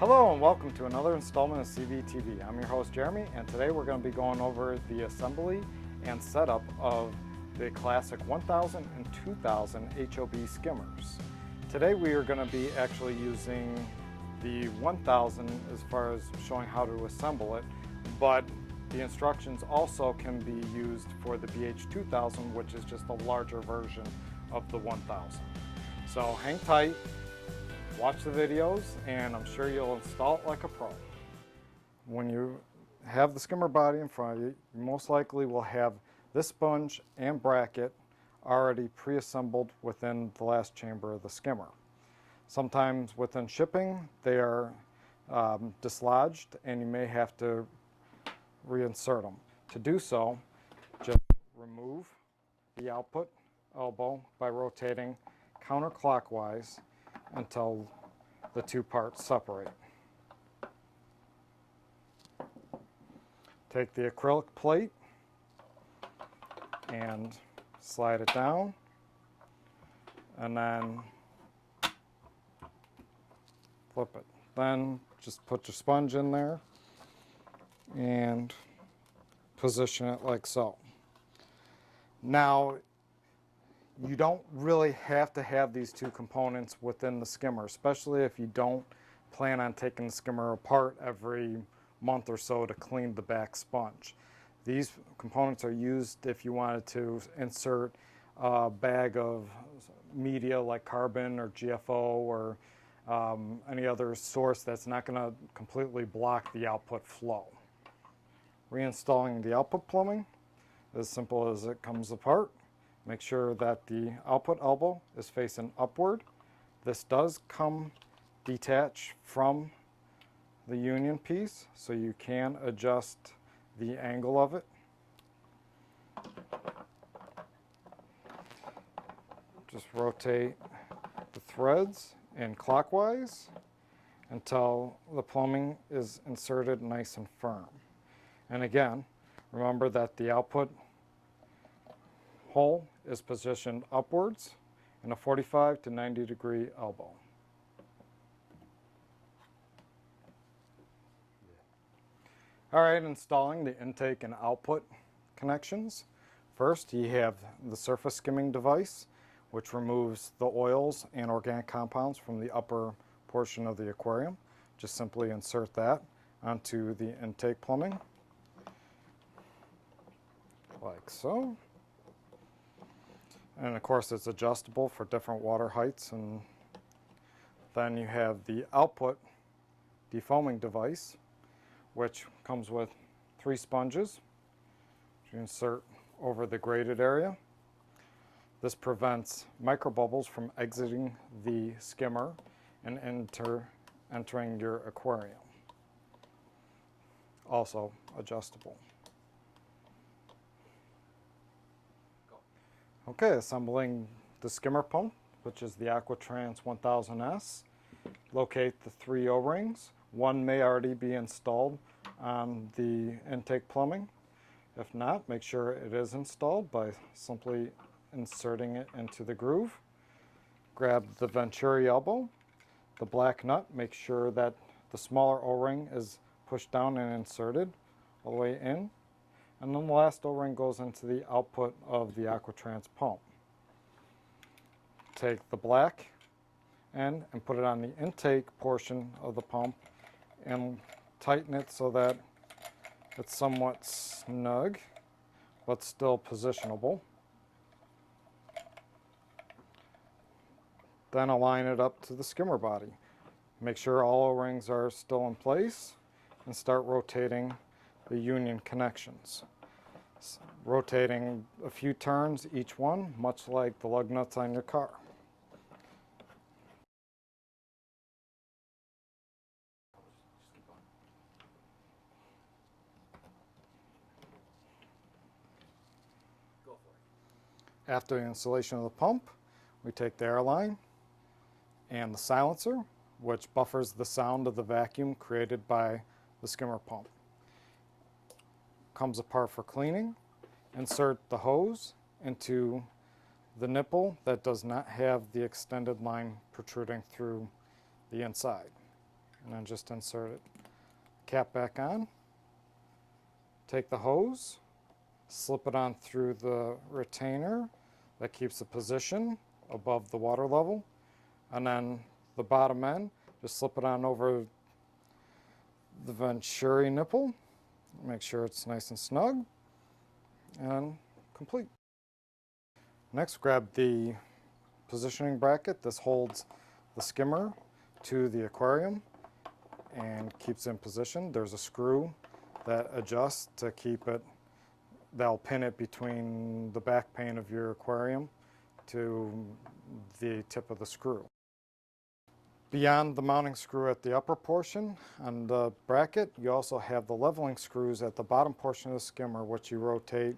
Hello and welcome to another installment of CVTV. I'm your host Jeremy, and today we're going to be going over the assembly and setup of the classic 1000 and 2000 HOB skimmers. Today we are going to be actually using the 1000 as far as showing how to assemble it, but the instructions also can be used for the BH2000, which is just a larger version of the 1000. So hang tight. Watch the videos, and I'm sure you'll install it like a pro. When you have the skimmer body in front of you, you most likely will have this sponge and bracket already pre-assembled within the last chamber of the skimmer. Sometimes within shipping, they are dislodged, and you may have to reinsert them. To do so, just remove the output elbow by rotating counterclockwise until the two parts separate. Take the acrylic plate and slide it down, and then flip it. Then just put your sponge in there and position it like so. Now, you don't really have to have these two components within the skimmer, especially if you don't plan on taking the skimmer apart every month or so to clean the back sponge. These components are used if you wanted to insert a bag of media like carbon or GFO or any other source that's not going to completely block the output flow. Reinstalling the output plumbing, as simple as it comes apart. Make sure that the output elbow is facing upward. This does come detached from the union piece, so you can adjust the angle of it. Just rotate the threads in clockwise until the plumbing is inserted nice and firm. And again, remember that the output hole is positioned upwards in a 45 to 90 degree elbow. All right, installing the intake and output connections. First, you have the surface skimming device, which removes the oils and organic compounds from the upper portion of the aquarium. Just simply insert that onto the intake plumbing, like so. And of course it's adjustable for different water heights. And then you have the output defoaming device, which comes with 3 sponges which you insert over the graded area. This prevents microbubbles from exiting the skimmer and entering your aquarium. Also adjustable. Okay, assembling the skimmer pump, which is the Aquatrans 1000S. Locate the 3 O-rings. One may already be installed on the intake plumbing. If not, make sure it is installed by simply inserting it into the groove. Grab the Venturi elbow, the black nut, make sure that the smaller O-ring is pushed down and inserted all the way in. And then the last O-ring goes into the output of the Aquatrans pump. Take the black end and put it on the intake portion of the pump and tighten it so that it's somewhat snug but still positionable. Then align it up to the skimmer body. Make sure all O-rings are still in place and start rotating the union connections. Rotating a few turns each one, much like the lug nuts on your car. After the installation of the pump, we take the air line and the silencer, which buffers the sound of the vacuum created by the skimmer pump. Comes apart for cleaning. Insert the hose into the nipple that does not have the extended line protruding through the inside. and then just insert it. Cap back on. Take the hose, slip it on through the retainer that keeps the position above the water level, and then the bottom end, just slip it on over the venturi nipple. Make sure it's nice and snug, and complete. Next, grab the positioning bracket. This holds the skimmer to the aquarium and keeps it in position. There's a screw that adjusts to keep it, that'll pin it between the back pane of your aquarium to the tip of the screw. Beyond the mounting screw at the upper portion on the bracket, you also have the leveling screws at the bottom portion of the skimmer, which you rotate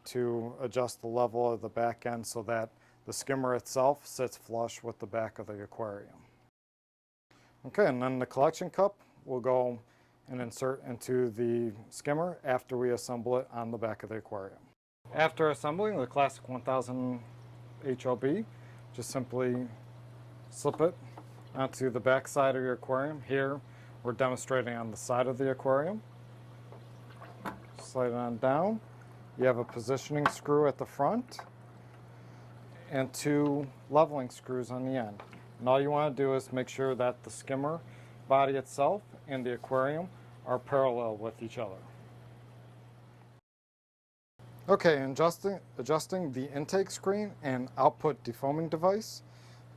to adjust the level of the back end so that the skimmer itself sits flush with the back of the aquarium. Okay, and then the collection cup will go and insert into the skimmer after we assemble it on the back of the aquarium. After assembling the Classic 1000 HOB, just simply slip it onto the back side of your aquarium. Here we're demonstrating on the side of the aquarium. Slide it on down. You have a positioning screw at the front and 2 leveling screws on the end. And all you want to do is make sure that the skimmer body itself and the aquarium are parallel with each other. Okay, and adjusting the intake screen and output defoaming device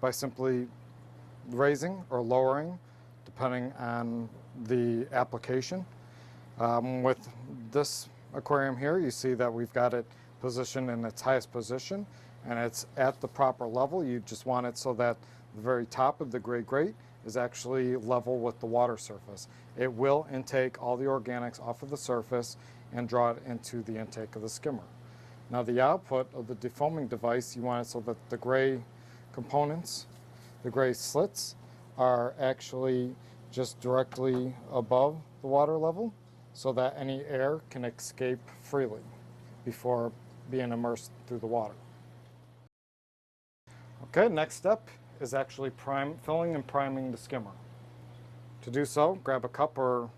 by simply raising or lowering depending on the application. With this aquarium here, you see that we've got it positioned in its highest position and it's at the proper level. You just want it so that the very top of the gray grate is actually level with the water surface. It will intake all the organics off of the surface and draw it into the intake of the skimmer. Now the output of the defoaming device, you want it so that the gray components, the gray slits, are actually just directly above the water level so that any air can escape freely before being immersed through the water. Okay, next step is actually filling and priming the skimmer. To do so, grab a cup or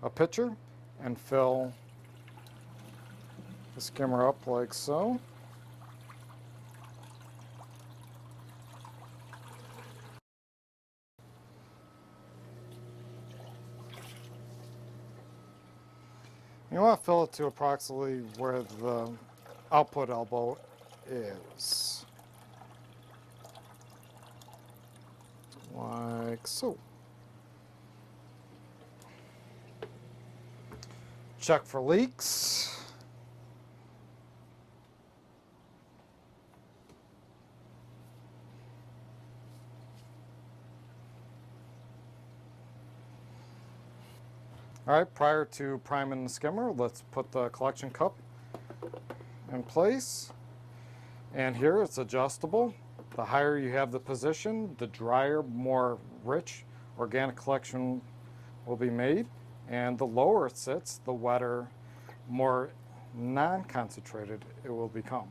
a pitcher and fill the skimmer up like so. You want to fill it to approximately where the output elbow is. Like so. Check for leaks. All right, prior to priming the skimmer, let's put the collection cup in place. And here it's adjustable. The higher you have the position, the drier, more rich organic collection will be made. And the lower it sits, the wetter, more non-concentrated it will become.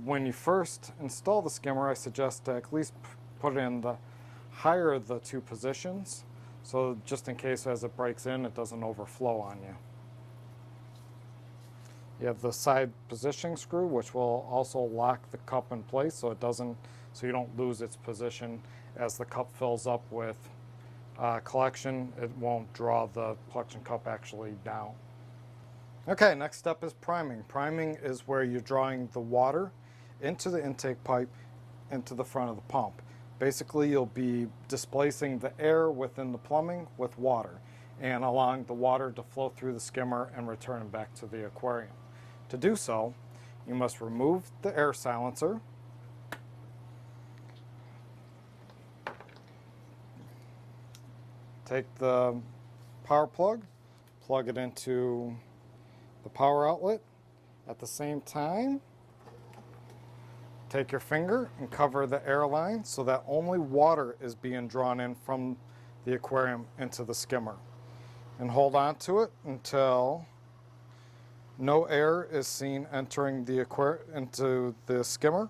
When you first install the skimmer, I suggest to at least put it in the higher of the 2 positions, so just in case as it breaks in, it doesn't overflow on you. You have the side positioning screw, which will also lock the cup in place so you don't lose its position. As the cup fills up with collection, it won't draw the collection cup actually down. Okay, next step is priming. Priming is where you're drawing the water into the intake pipe into the front of the pump. Basically, you'll be displacing the air within the plumbing with water and allowing the water to flow through the skimmer and return back to the aquarium. To do so, you must remove the air silencer, take the power plug, plug it into the power outlet. At the same time, take your finger and cover the air line so that only water is being drawn in from the aquarium into the skimmer. And hold on to it until no air is seen entering the into the skimmer.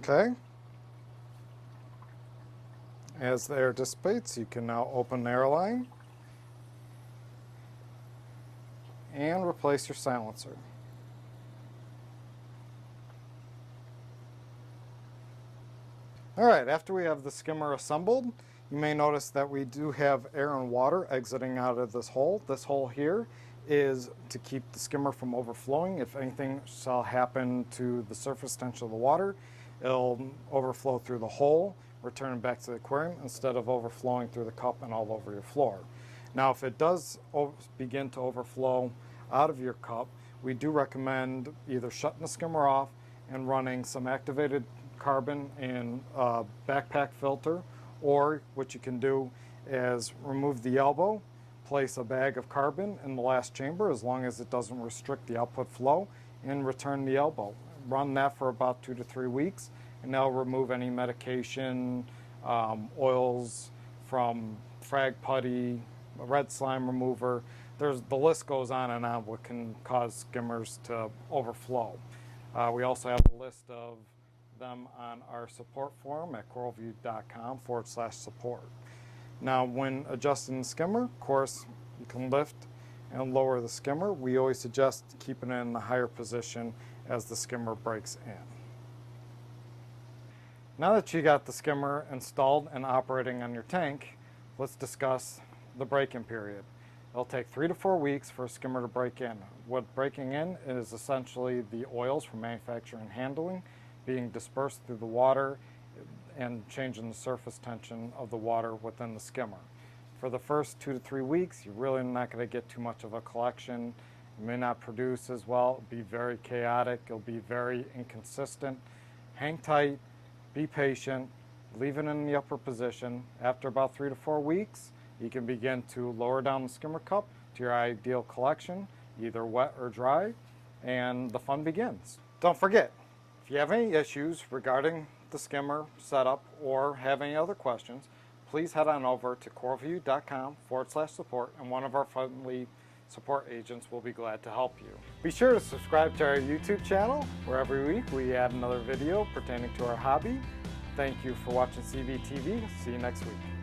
Okay. As the air dissipates, you can now open the air line and replace your silencer. Alright, after we have the skimmer assembled, you may notice that we do have air and water exiting out of this hole. This hole here is to keep the skimmer from overflowing. If anything shall happen to the surface tension of the water, it'll overflow through the hole, return back to the aquarium instead of overflowing through the cup and all over your floor. Now, if it does begin to overflow out of your cup, we do recommend either shutting the skimmer off and running some activated carbon in a backpack filter, or what you can do is remove the elbow, place a bag of carbon in the last chamber as long as it doesn't restrict the output flow, and return the elbow. Run that for about 2 to 3 weeks, and that'll remove any medication, oils from frag putty, red slime remover. The list goes on and on what can cause skimmers to overflow. We also have a list of them on our support forum at coralvue.com/support. Now, when adjusting the skimmer, of course, you can lift and lower the skimmer. We always suggest keeping it in the higher position as the skimmer breaks in. Now that you got the skimmer installed and operating on your tank, let's discuss the break-in period. It'll take 3 to 4 weeks for a skimmer to break in. What breaking in is essentially the oils from manufacturing and handling being dispersed through the water and changing the surface tension of the water within the skimmer. For the first 2 to 3 weeks, you're really not going to get too much of a collection. You may not produce as well. It'll be very chaotic. It'll be very inconsistent. Hang tight, be patient, leave it in the upper position. After about 3 to 4 weeks, you can begin to lower down the skimmer cup to your ideal collection, either wet or dry, and the fun begins. Don't forget, if you have any issues regarding the skimmer setup or have any other questions, please head on over to coralvue.com/support, and one of our friendly support agents will be glad to help you. Be sure to subscribe to our YouTube channel, where every week we add another video pertaining to our hobby. Thank you for watching CVTV. See you next week.